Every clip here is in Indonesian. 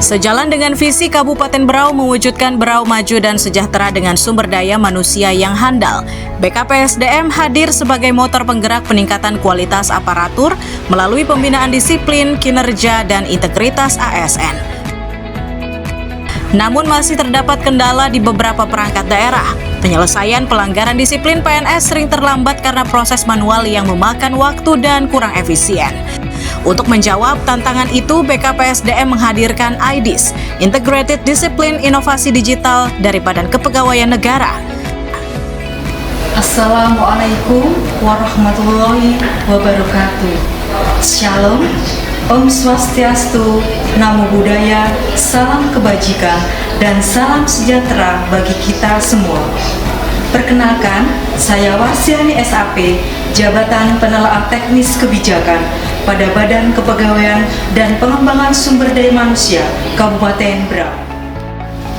Sejalan dengan visi Kabupaten Berau mewujudkan Berau maju dan sejahtera dengan sumber daya manusia yang handal, BKPSDM hadir sebagai motor penggerak peningkatan kualitas aparatur melalui pembinaan disiplin, kinerja, dan integritas ASN. Namun masih terdapat kendala di beberapa perangkat daerah. Penyelesaian pelanggaran disiplin PNS sering terlambat karena proses manual yang memakan waktu dan kurang efisien. Untuk menjawab tantangan itu, BKPSDM menghadirkan IDIS, Integrated Discipline Inovasi Digital dari Badan Kepegawaian Negara. Assalamualaikum warahmatullahi wabarakatuh. Shalom, Om Swastiastu, Namo Buddhaya, salam kebajikan, dan salam sejahtera bagi kita semua. Perkenalkan, saya Warsiani SAP, Jabatan Penelaah Teknis Kebijakan pada Badan Kepegawaian dan Pengembangan Sumber Daya Manusia Kabupaten Berau.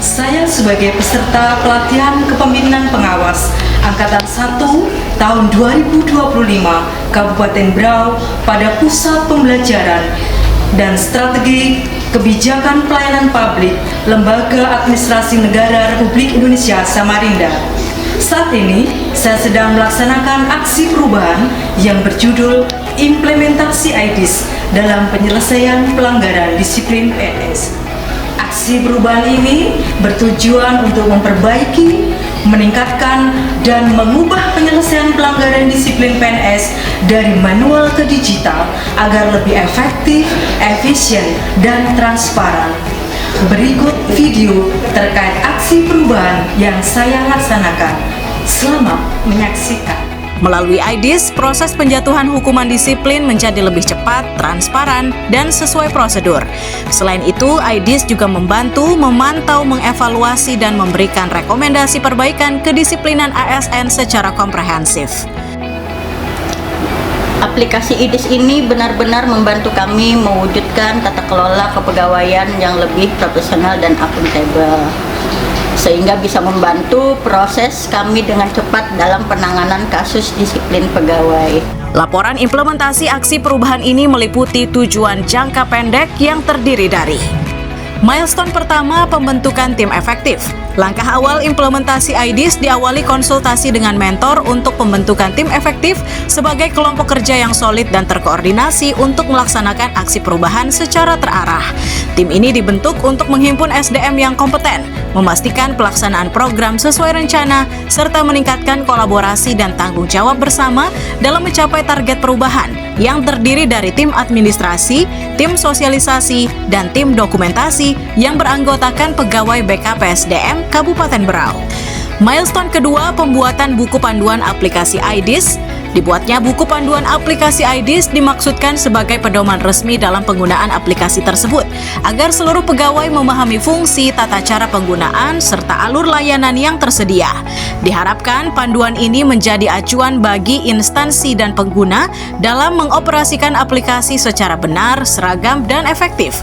Saya sebagai peserta pelatihan kepemimpinan pengawas Angkatan 1 tahun 2025 Kabupaten Berau pada Pusat Pembelajaran dan Strategi Kebijakan Pelayanan Publik Lembaga Administrasi Negara Republik Indonesia Samarinda. Saat ini, saya sedang melaksanakan aksi perubahan yang berjudul Implementasi IDIS dalam penyelesaian pelanggaran disiplin PNS. Aksi perubahan ini bertujuan untuk memperbaiki, meningkatkan, dan mengubah penyelesaian pelanggaran disiplin PNS dari manual ke digital agar lebih efektif, efisien, dan transparan. Berikut video terkait aksi perubahan yang saya laksanakan. Selamat menyaksikan. Melalui IDIS, proses penjatuhan hukuman disiplin menjadi lebih cepat, transparan, dan sesuai prosedur. Selain itu, IDIS juga membantu memantau, mengevaluasi, dan memberikan rekomendasi perbaikan kedisiplinan ASN secara komprehensif. Aplikasi IDIS ini benar-benar membantu kami mewujudkan tata kelola kepegawaian yang lebih profesional dan akuntabel, sehingga bisa membantu proses kami dengan cepat dalam penanganan kasus disiplin pegawai. Laporan implementasi aksi perubahan ini meliputi tujuan jangka pendek yang terdiri dari milestone pertama, pembentukan tim efektif. Langkah awal implementasi IDIS diawali konsultasi dengan mentor untuk pembentukan tim efektif sebagai kelompok kerja yang solid dan terkoordinasi untuk melaksanakan aksi perubahan secara terarah. Tim ini dibentuk untuk menghimpun SDM yang kompeten, memastikan pelaksanaan program sesuai rencana, serta meningkatkan kolaborasi dan tanggung jawab bersama dalam mencapai target perubahan yang terdiri dari tim administrasi, tim sosialisasi, dan tim dokumentasi yang beranggotakan pegawai BKPSDM Kabupaten Berau. Milestone kedua, pembuatan buku panduan aplikasi IDIS. Dibuatnya buku panduan aplikasi IDIS dimaksudkan sebagai pedoman resmi dalam penggunaan aplikasi tersebut, agar seluruh pegawai memahami fungsi, tata cara penggunaan, serta alur layanan yang tersedia. Diharapkan panduan ini menjadi acuan bagi instansi dan pengguna dalam mengoperasikan aplikasi secara benar, seragam, dan efektif.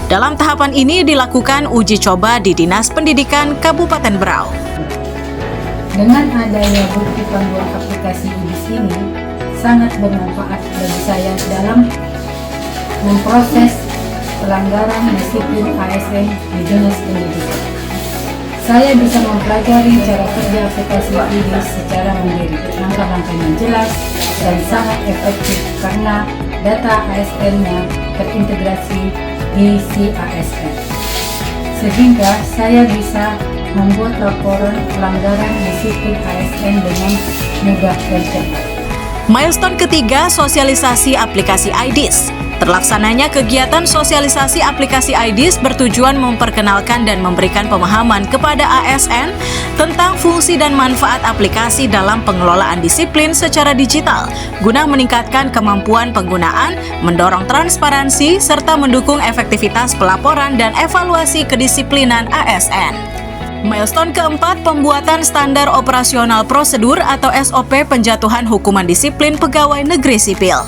Dalam tahapan ini dilakukan uji coba di Dinas Pendidikan Kabupaten Berau. Dengan adanya buku panduan aplikasi IDIS ini sangat bermanfaat bagi saya dalam memproses pelanggaran disiplin ASN di Dinas Pendidikan. Saya bisa mempelajari cara kerja aplikasi IDIS secara mandiri. Langkah-langkahnya jelas dan sangat efektif karena data ASN-nya terintegrasi di si ASN. Sehingga saya bisa membuat laporan pelanggaran disiplin ASN dengan mudah dan cepat. Milestone ketiga, sosialisasi aplikasi IDIS. Terlaksananya kegiatan sosialisasi aplikasi IDIS bertujuan memperkenalkan dan memberikan pemahaman kepada ASN tentang fungsi dan manfaat aplikasi dalam pengelolaan disiplin secara digital, guna meningkatkan kemampuan penggunaan, mendorong transparansi, serta mendukung efektivitas pelaporan dan evaluasi kedisiplinan ASN. Milestone keempat, pembuatan standar operasional prosedur atau SOP penjatuhan hukuman disiplin pegawai negeri sipil.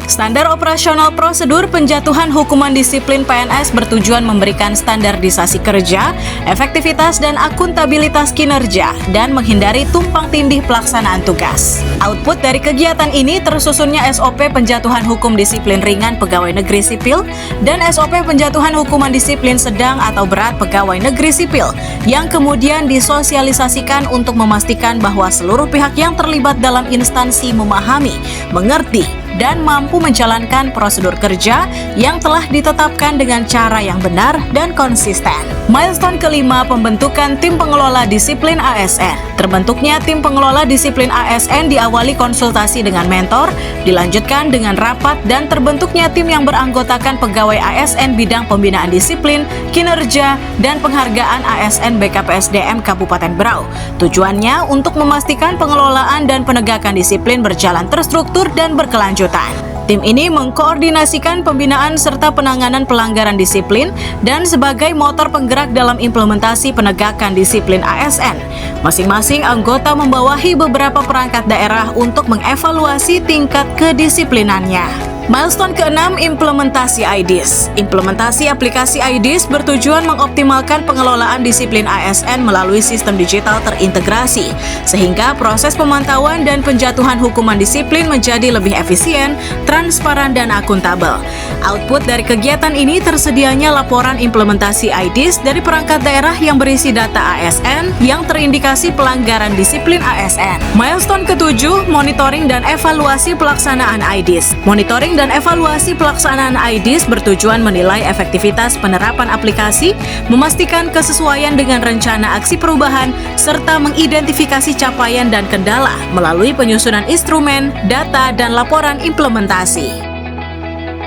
Standar operasional prosedur penjatuhan hukuman disiplin PNS bertujuan memberikan standarisasi kerja, efektivitas dan akuntabilitas kinerja, dan menghindari tumpang tindih pelaksanaan tugas. Output dari kegiatan ini tersusunnya SOP penjatuhan hukum disiplin ringan pegawai negeri sipil dan SOP penjatuhan hukuman disiplin sedang atau berat pegawai negeri sipil yang kemudian disosialisasikan untuk memastikan bahwa seluruh pihak yang terlibat dalam instansi memahami, mengerti, dan mampu menjalankan prosedur kerja yang telah ditetapkan dengan cara yang benar dan konsisten. Milestone kelima, pembentukan tim pengelola disiplin ASN. Terbentuknya tim pengelola disiplin ASN diawali konsultasi dengan mentor, dilanjutkan dengan rapat, dan terbentuknya tim yang beranggotakan pegawai ASN bidang pembinaan disiplin, kinerja, dan penghargaan ASN BKPSDM Kabupaten Berau. Tujuannya untuk memastikan pengelolaan dan penegakan disiplin berjalan terstruktur dan berkelanjutan. Tim ini mengkoordinasikan pembinaan serta penanganan pelanggaran disiplin dan sebagai motor penggerak dalam implementasi penegakan disiplin ASN. Masing-masing anggota membawahi beberapa perangkat daerah untuk mengevaluasi tingkat kedisiplinannya. Milestone ke-6, implementasi IDIS. Implementasi aplikasi IDIS bertujuan mengoptimalkan pengelolaan disiplin ASN melalui sistem digital terintegrasi, sehingga proses pemantauan dan penjatuhan hukuman disiplin menjadi lebih efisien, transparan, dan akuntabel. Output dari kegiatan ini tersedianya laporan implementasi IDIS dari perangkat daerah yang berisi data ASN yang terindikasi pelanggaran disiplin ASN. Milestone ke-7, monitoring dan evaluasi pelaksanaan IDIS. Monitoring dan evaluasi pelaksanaan IDIS bertujuan menilai efektivitas penerapan aplikasi, memastikan kesesuaian dengan rencana aksi perubahan, serta mengidentifikasi capaian dan kendala melalui penyusunan instrumen, data, dan laporan implementasi.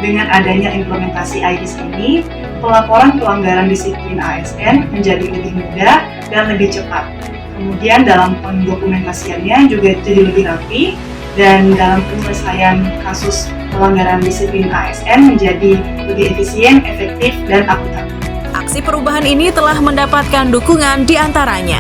Dengan adanya implementasi IDIS ini, pelaporan pelanggaran disiplin ASN menjadi lebih mudah dan lebih cepat. Kemudian dalam pendokumentasiannya juga jadi lebih rapi, dan dalam penyelesaian kasus pelanggaran disiplin ASN menjadi lebih efisien, efektif, dan akuntabel. Aksi perubahan ini telah mendapatkan dukungan di antaranya.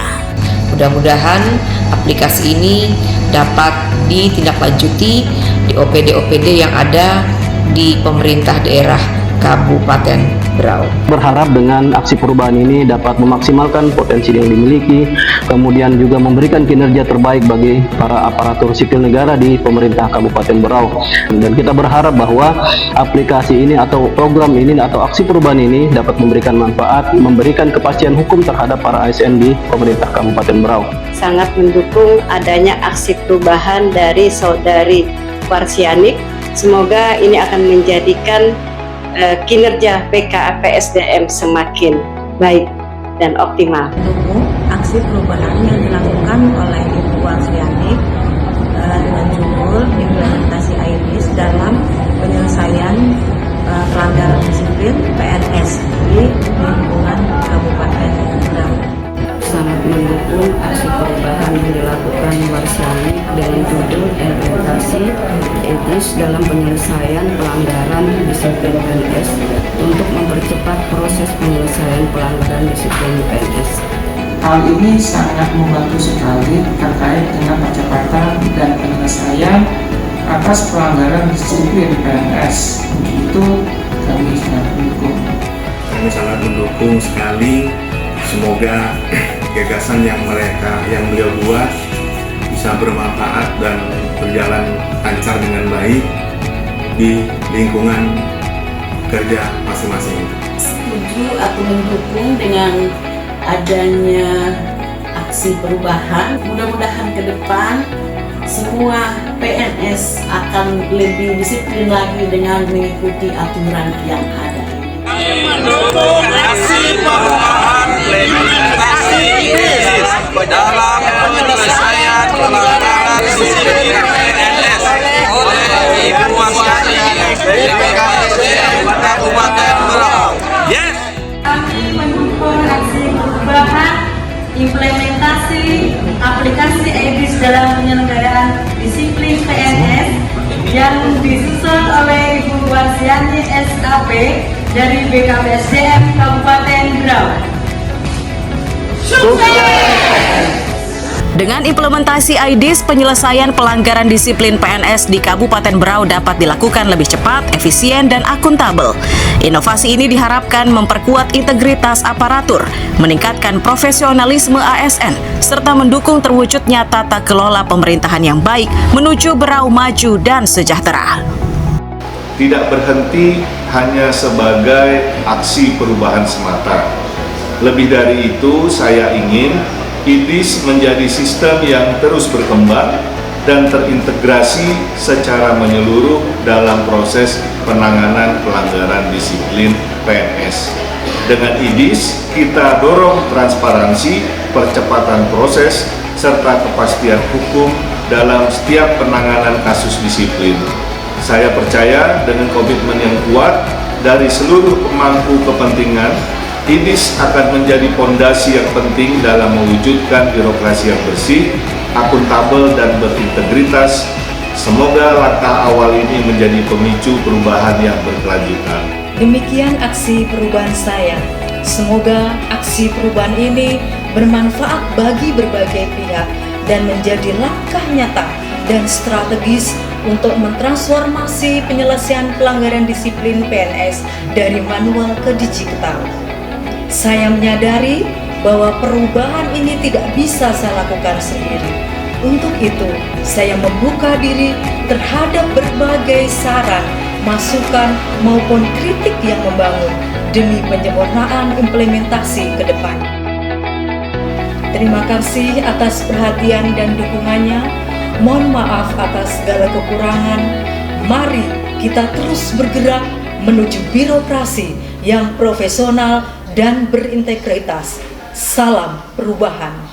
Mudah-mudahan aplikasi ini dapat ditindaklanjuti di OPD-OPD yang ada di pemerintah daerah Kabupaten Berau. Berharap dengan aksi perubahan ini dapat memaksimalkan potensi yang dimiliki, kemudian juga memberikan kinerja terbaik bagi para aparatur sipil negara di pemerintah Kabupaten Berau. Dan kita berharap bahwa aplikasi ini atau program ini atau aksi perubahan ini dapat memberikan manfaat, memberikan kepastian hukum terhadap para ASN di pemerintah Kabupaten Berau. Sangat mendukung adanya aksi perubahan dari Saudari Warsianik. Semoga ini akan menjadikan kinerja BKPSDM semakin baik dan optimal. Mendukung aksi perubahan yang dilakukan oleh Ibu Warsianik dengan judul implementasi IDIS dalam penyelesaian pelanggaran disiplin PNS di lingkungan Kabupaten Berau. Sangat mendukung aksi perubahan yang dilakukan Warsianik dengan judul implementasi IDIS dalam penyelesaian pelanggaran disiplin PNS untuk mempercepat proses penyelesaian pelanggaran disiplin PNS. Hal ini sangat membantu sekali terkait dengan percepatan dan penyelesaian atas pelanggaran disiplin PNS. Untuk itu kami sangat mendukung. Kami sangat mendukung sekali. Semoga gagasan yang beliau buat bisa bermanfaat dan berjalan lancar dengan baik di lingkungan kerja masing-masing. Setuju atau mendukung dengan adanya aksi perubahan. Mudah-mudahan ke depan semua PNS akan lebih disiplin lagi dengan mengikuti aturan yang ada. Mendukung aksi perubahan implementasi IDIS dalam penyelesaian pelanggaran disiplin PNS oleh Ibu Warsianik BKPSDM Kabupaten Berau. Yes. Kami mendukung aksi perubahan implementasi aplikasi IDIS dalam penyelenggaraan disiplin PNS yang disusun oleh Ibu Warsianik SAP dari BKPSDM Kabupaten Berau. Dengan implementasi IDIS, penyelesaian pelanggaran disiplin PNS di Kabupaten Berau dapat dilakukan lebih cepat, efisien, dan akuntabel. Inovasi ini diharapkan memperkuat integritas aparatur, meningkatkan profesionalisme ASN, serta mendukung terwujudnya tata kelola pemerintahan yang baik menuju Berau maju dan sejahtera. Tidak berhenti hanya sebagai aksi perubahan semata. Lebih dari itu, saya ingin IDIS menjadi sistem yang terus berkembang dan terintegrasi secara menyeluruh dalam proses penanganan pelanggaran disiplin PNS. Dengan IDIS, kita dorong transparansi, percepatan proses, serta kepastian hukum dalam setiap penanganan kasus disiplin. Saya percaya dengan komitmen yang kuat dari seluruh pemangku kepentingan, IDIS akan menjadi fondasi yang penting dalam mewujudkan birokrasi yang bersih, akuntabel, dan berintegritas. Semoga langkah awal ini menjadi pemicu perubahan yang berkelanjutan. Demikian aksi perubahan saya. Semoga aksi perubahan ini bermanfaat bagi berbagai pihak dan menjadi langkah nyata dan strategis untuk mentransformasi penyelesaian pelanggaran disiplin PNS dari manual ke digital. Saya menyadari bahwa perubahan ini tidak bisa saya lakukan sendiri. Untuk itu, saya membuka diri terhadap berbagai saran, masukan, maupun kritik yang membangun demi penyempurnaan implementasi ke depan. Terima kasih atas perhatian dan dukungannya. Mohon maaf atas segala kekurangan. Mari kita terus bergerak menuju birokrasi yang profesional dan berintegritas. Salam perubahan.